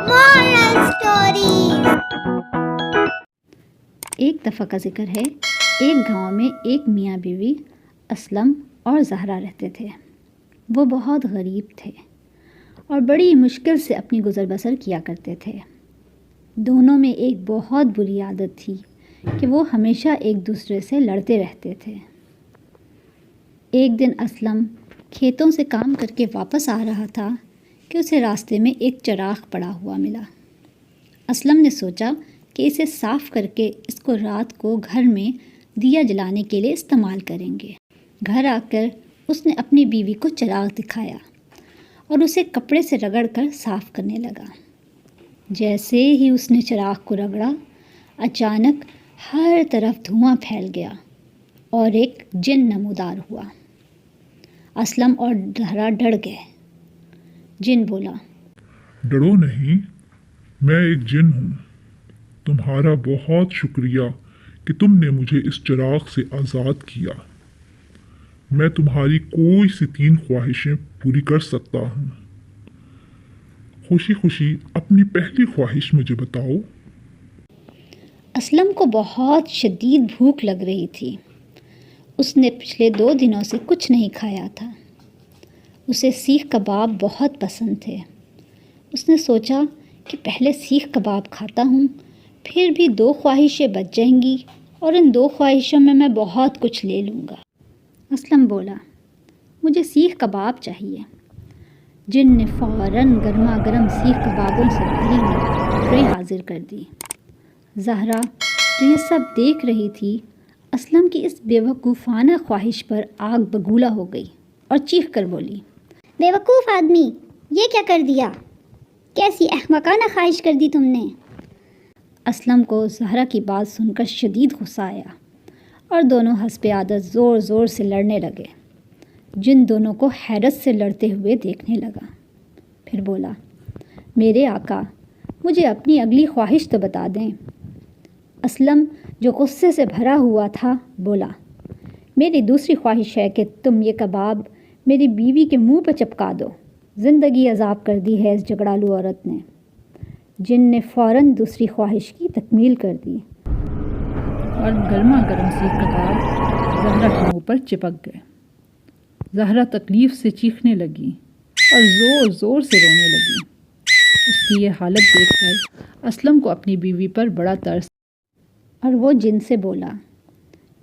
Moral Stories. ایک دفعہ کا ذکر ہے، ایک گاؤں میں ایک میاں بیوی اسلم اور زہرا رہتے تھے۔ وہ بہت غریب تھے اور بڑی مشکل سے اپنی گزر بسر کیا کرتے تھے۔ دونوں میں ایک بہت بری عادت تھی کہ وہ ہمیشہ ایک دوسرے سے لڑتے رہتے تھے۔ ایک دن اسلم کھیتوں سے کام کر کے واپس آ رہا تھا کہ اسے راستے میں ایک چراغ پڑا ہوا ملا۔ اسلم نے سوچا کہ اسے صاف کر کے اس کو رات کو گھر میں دیا جلانے کے لیے استعمال کریں گے۔ گھر آ کر اس نے اپنی بیوی کو چراغ دکھایا اور اسے کپڑے سے رگڑ کر صاف کرنے لگا۔ جیسے ہی اس نے چراغ کو رگڑا، اچانک ہر طرف دھواں پھیل گیا اور ایک جن نمودار ہوا۔ اسلم اور زہرا ڈر گئے۔ جن بولا، ڈرو نہیں، میں ایک جن ہوں۔ تمہارا بہت شکریہ کہ تم نے مجھے اس چراغ سے آزاد کیا۔ میں تمہاری کوئی سی 3 خواہشیں پوری کر سکتا ہوں۔ خوشی خوشی اپنی پہلی خواہش مجھے بتاؤ۔ اسلم کو بہت شدید بھوک لگ رہی تھی۔ اس نے پچھلے 2 دنوں سے کچھ نہیں کھایا تھا۔ اسے سیخ کباب بہت پسند تھے۔ اس نے سوچا کہ پہلے سیخ کباب کھاتا ہوں، پھر بھی 2 خواہشیں بچ جائیں گی اور ان 2 خواہشوں میں بہت کچھ لے لوں گا۔ اسلم بولا، مجھے سیخ کباب چاہیے۔ جن نے فوراً گرما گرم سیخ کبابوں سے بھری ہوئی ٹرے حاضر کر دی۔ زہرا جو یہ سب دیکھ رہی تھی، اسلم کی اس بے وقوفانہ خواہش پر آگ بگولا ہو گئی اور چیخ کر بولی، بے وقوف آدمی، یہ کیا کر دیا؟ کیسی احمقانہ خواہش کر دی تم نے؟ اسلم کو زہرا کی بات سن کر شدید غصہ آیا اور دونوں حسب عادت زور زور سے لڑنے لگے۔ جن دونوں کو حیرت سے لڑتے ہوئے دیکھنے لگا، پھر بولا، میرے آقا، مجھے اپنی اگلی خواہش تو بتا دیں۔ اسلم جو غصے سے بھرا ہوا تھا بولا، میری دوسری خواہش ہے کہ تم یہ کباب میری بیوی کے منہ پہ چپکا دو۔ زندگی عذاب کر دی ہے اس جھگڑالو عورت نے۔ جن نے فوراً دوسری خواہش کی تکمیل کر دی اور گرما گرم سیخ کباب زہرا کے منہ پر چپک گئے۔ زہرا تکلیف سے چیخنے لگی اور زور زور سے رونے لگی۔ اس کی یہ حالت دیکھ کر اسلم کو اپنی بیوی پر بڑا ترس اور وہ جن سے بولا،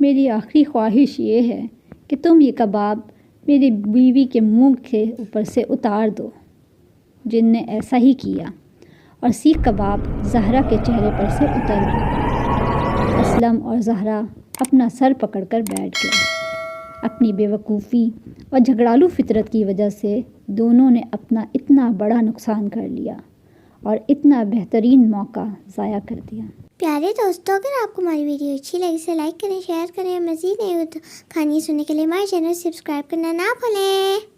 میری آخری خواہش یہ ہے کہ تم یہ کباب میری بیوی کے منہ کے اوپر سے اتار دو۔ جن نے ایسا ہی کیا اور سیخ کباب زہرا کے چہرے پر سے اتر گئے۔ اسلم اور زہرا اپنا سر پکڑ کر بیٹھ گئے۔ اپنی بے وقوفی اور جھگڑالو فطرت کی وجہ سے دونوں نے اپنا اتنا بڑا نقصان کر لیا اور اتنا بہترین موقع ضائع کر دیا۔ پیارے دوستوں، اگر آپ کو ہماری ویڈیو اچھی لگی اسے لائک کریں، شیئر کریں، مزید نئی کہانی سننے کے لیے ہمارے چینل سبسکرائب کرنا نہ بھولیں۔